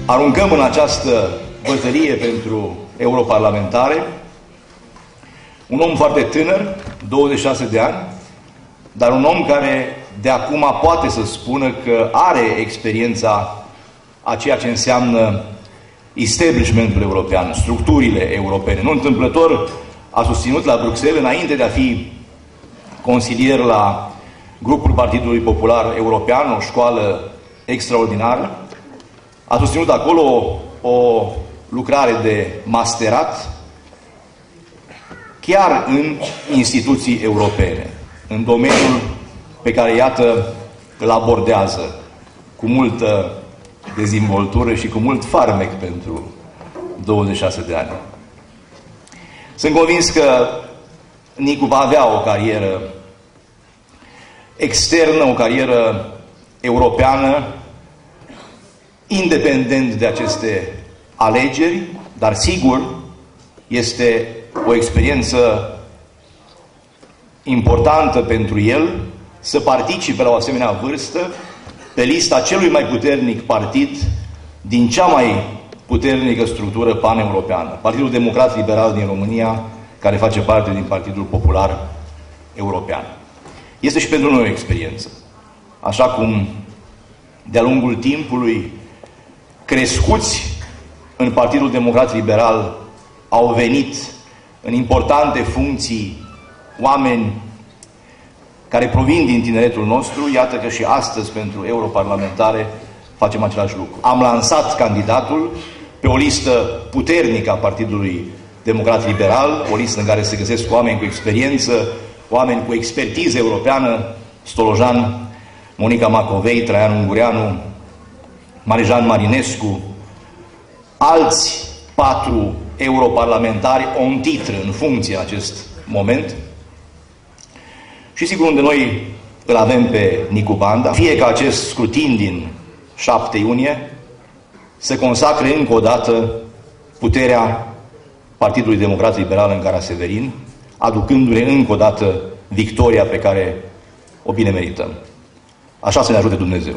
aruncăm în această bătălie pentru europarlamentare un om foarte tânăr, 26 de ani, dar un om care de acum poate să spună că are experiența a ceea ce înseamnă establishmentul european, structurile europene. Nu întâmplător a susținut la Bruxelles, înainte de a fi consilier la grupul Partidului Popular European, o școală extraordinară, a susținut acolo o lucrare de masterat chiar în instituții europene, în domeniul pe care, iată, îl abordează cu multă dezvoltură și cu mult farmec pentru 26 de ani. Sunt convins că Nicu va avea o carieră externă, o carieră europeană, independent de aceste alegeri, dar sigur este o experiență importantă pentru el să participe la o asemenea vârstă pe lista celui mai puternic partid din cea mai puternică structură paneuropeană, Partidul Democrat Liberal din România, care face parte din Partidul Popular European. Este și pentru noi o experiență. Așa cum de-a lungul timpului crescuți în Partidul Democrat Liberal au venit în importante funcții oameni care provin din tineretul nostru, iată că și astăzi pentru europarlamentare facem același lucru. Am lansat candidatul pe o listă puternică a Partidului Democrat Liberal, o listă în care se găsesc oameni cu experiență, oameni cu expertiză europeană, Stolojan, Monica Macovei, Traian Ungureanu, Marijan Marinescu, alți 4 europarlamentari on titră în funcție în acest moment. Și sigur unde noi îl avem pe Nicu Banda, fie ca acest scrutin din 7 iunie să consacre încă o dată puterea Partidului Democrat Liberal în Gara Severin, aducându-ne încă o dată victoria pe care o bine merităm. Așa să ne ajute Dumnezeu.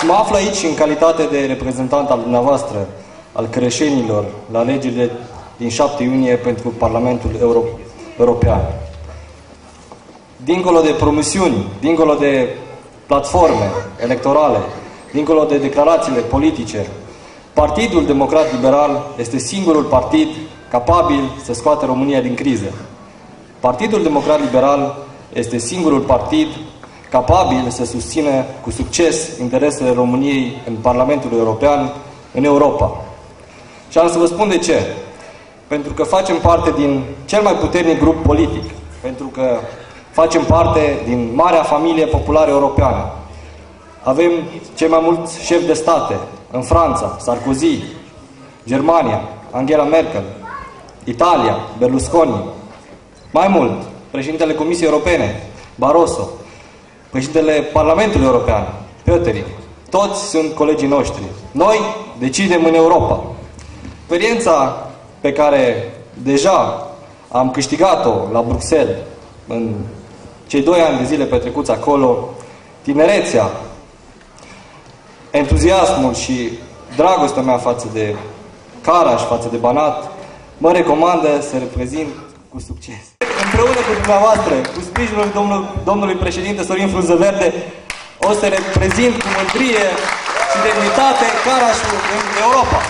Mă aflu aici în calitate de reprezentant al dumneavoastră, al creștinilor, la alegerile din 7 iunie pentru Parlamentul European. Dincolo de promisiuni, dincolo de platforme electorale, dincolo de declarațiile politice, Partidul Democrat Liberal este singurul partid capabil să scoată România din criză. Partidul Democrat Liberal este singurul partid capabil să susțină cu succes interesele României în Parlamentul European, în Europa. Și am să vă spun de ce. Pentru că facem parte din cel mai puternic grup politic. Pentru că facem parte din marea familie populară europeană. Avem cei mai mulți șefi de state în Franța, Sarkozy, Germania, Angela Merkel, Italia, Berlusconi. Mai mult, președintele Comisiei Europene, Barroso, președintele Parlamentului European, Pöttering. Toți sunt colegii noștri. Noi decidem în Europa. Experiența pe care deja am câștigat-o la Bruxelles în cei 2 ani de zile petrecuți acolo, tinerețea, entuziasmul și dragostea mea față de Caraș, față de Banat, mă recomandă să reprezint cu succes. Împreună cu dumneavoastră, cu sprijinul domnului președinte Sorin Frunzăverde, o să reprezint cu mândrie și demnitate Carașul în Europa.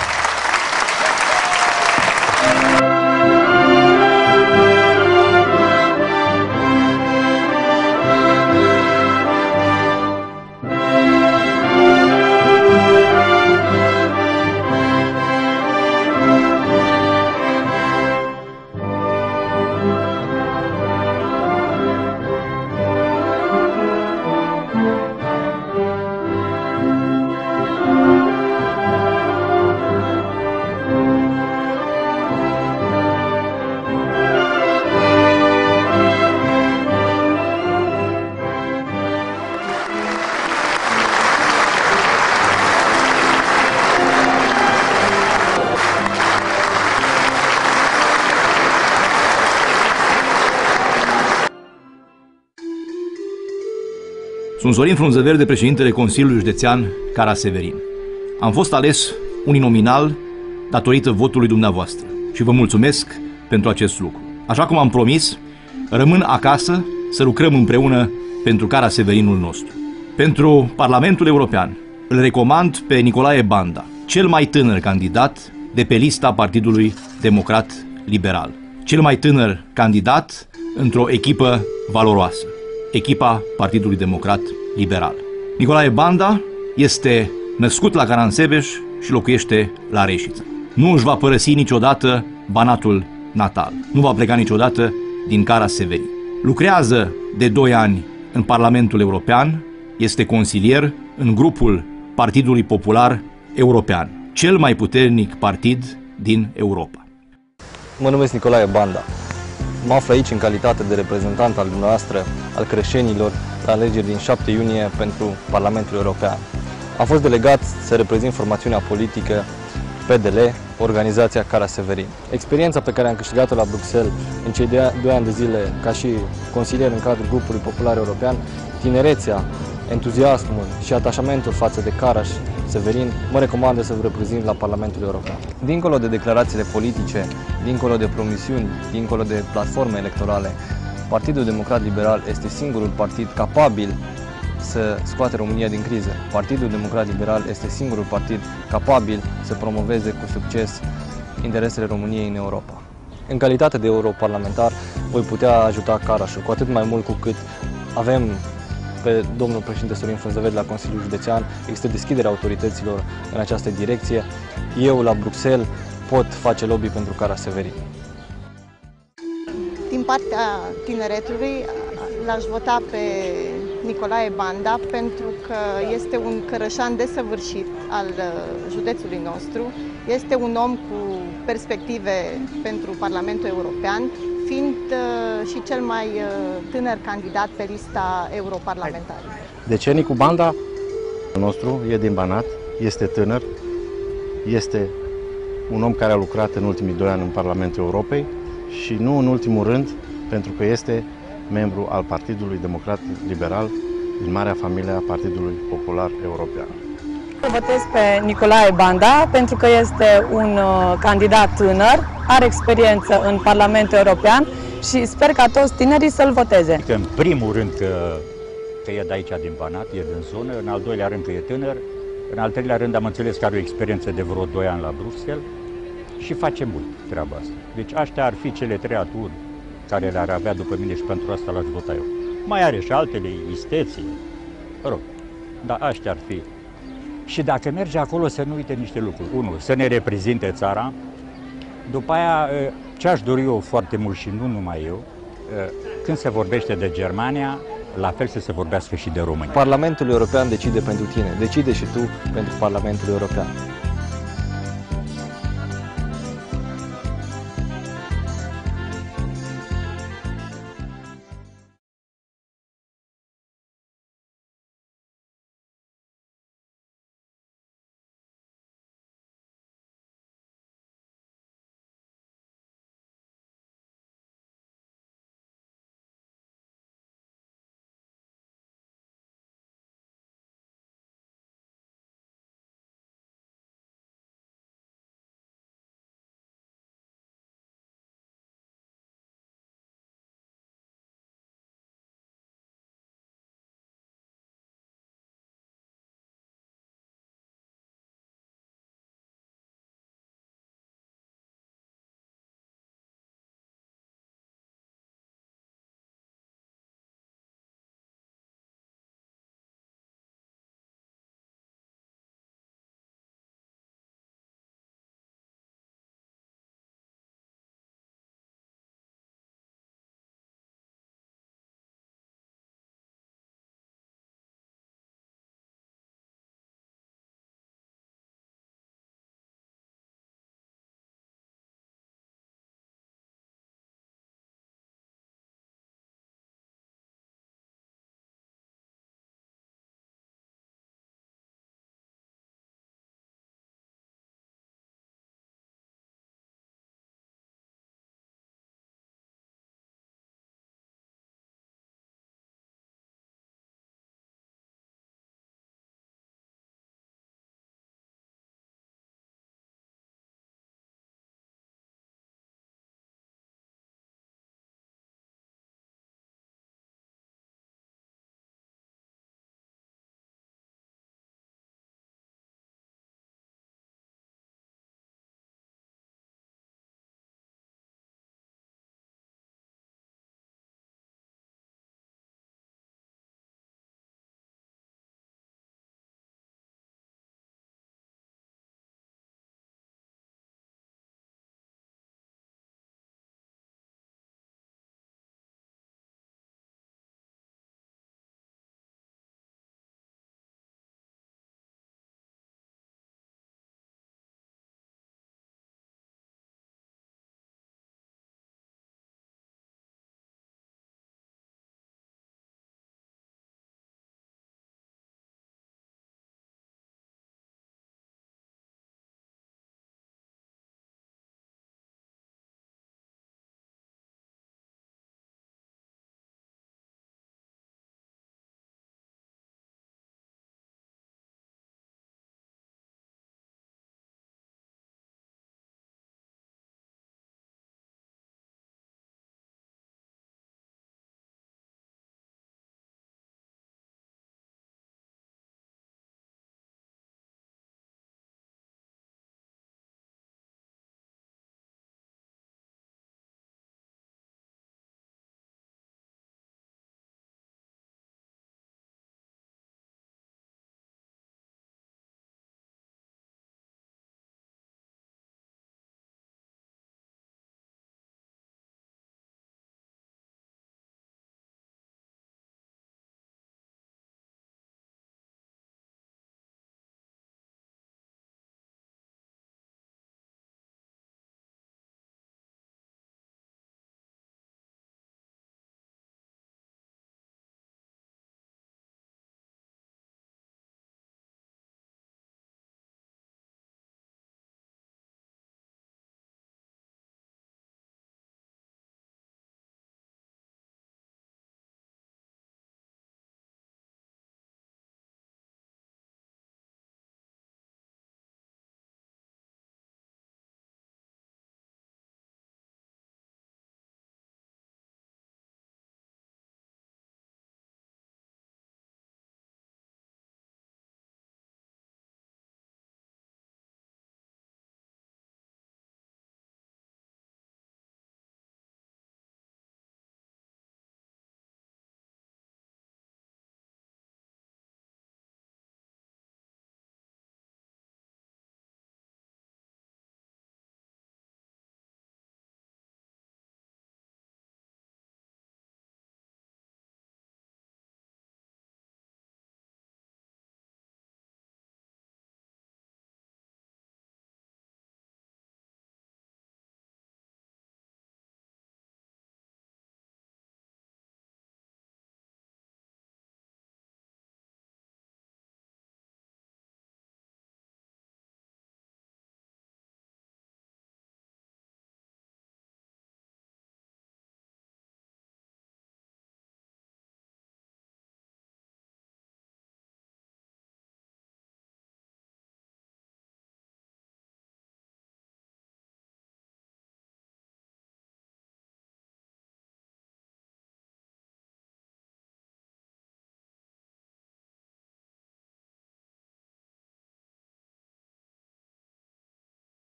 Sunt Sorin Frunzăverde, președintele Consiliului Județean Cara-Severin. Am fost ales uninominal datorită votului dumneavoastră și vă mulțumesc pentru acest lucru. Așa cum am promis, rămân acasă să lucrăm împreună pentru Cara-Severinul nostru. Pentru Parlamentul European îl recomand pe Nicolae Banda, cel mai tânăr candidat de pe lista Partidului Democrat Liberal. Cel mai tânăr candidat într-o echipă valoroasă, echipa Partidului Democrat Liberal. Nicolae Banda este născut la Caransebeș și locuiește la Reșița. Nu își va părăsi niciodată Banatul natal. Nu va pleca niciodată din Cara-Severin. Lucrează de 2 ani în Parlamentul European, este consilier în grupul Partidului Popular European, cel mai puternic partid din Europa. Mă numesc Nicolae Banda. Mă aflu aici în calitate de reprezentant al dumneavoastră, al creștinilor, la alegeri din 7 iunie pentru Parlamentul European. Am fost delegat să reprezint formațiunea politică PDL, organizația Cara-Severin. Experiența pe care am câștigat-o la Bruxelles în cei 2 ani de zile ca și consilier în cadrul grupului popular european, tinerețea, entuziasmul și atașamentul față de Cara-Severin mă recomandă să vă reprezint la Parlamentul European. Dincolo de declarațiile politice, dincolo de promisiuni, dincolo de platforme electorale, Partidul Democrat Liberal este singurul partid capabil să scoate România din criză. Partidul Democrat Liberal este singurul partid capabil să promoveze cu succes interesele României în Europa. În calitate de europarlamentar voi putea ajuta Carașul, cu atât mai mult cu cât avem pe domnul președinte Sorin Frunzăverde la Consiliul Județean, există deschiderea autorităților în această direcție. Eu la Bruxelles pot face lobby pentru Cara-Severin. Din partea tineretului l-aș vota pe Nicolae Banda pentru că este un cărășan desăvârșit al județului nostru, este un om cu perspective pentru Parlamentul European, fiind și cel mai tânăr candidat pe lista europarlamentară. De ce Nicu Banda? Nostru e din Banat, este tânăr, este un om care a lucrat în ultimii 2 ani în Parlamentul Europei și nu în ultimul rând pentru că este membru al Partidului Democrat Liberal din marea familie a Partidului Popular European. Votez pe Nicolae Banda pentru că este un candidat tânăr, are experiență în Parlamentul European și sper ca toți tinerii să-l voteze. În primul rând că e de aici din Banat, e din zonă, în al doilea rând că e tânăr, în al treilea rând am înțeles că are o experiență de vreo 2 ani la Bruxelles și face mult treaba asta. Deci astea ar fi cele 3 aturi care le-ar avea după mine și pentru asta l-aș vota eu. Mai are și altele, isteții, rog, dar astea ar fi. Și dacă merge acolo să nu uite niște lucruri. 1. Să ne reprezinte țara. După aia, ce aș dori eu foarte mult și nu numai eu, când se vorbește de Germania, la fel să se vorbească și de România. Parlamentul European decide pentru tine, decide și tu pentru Parlamentul European.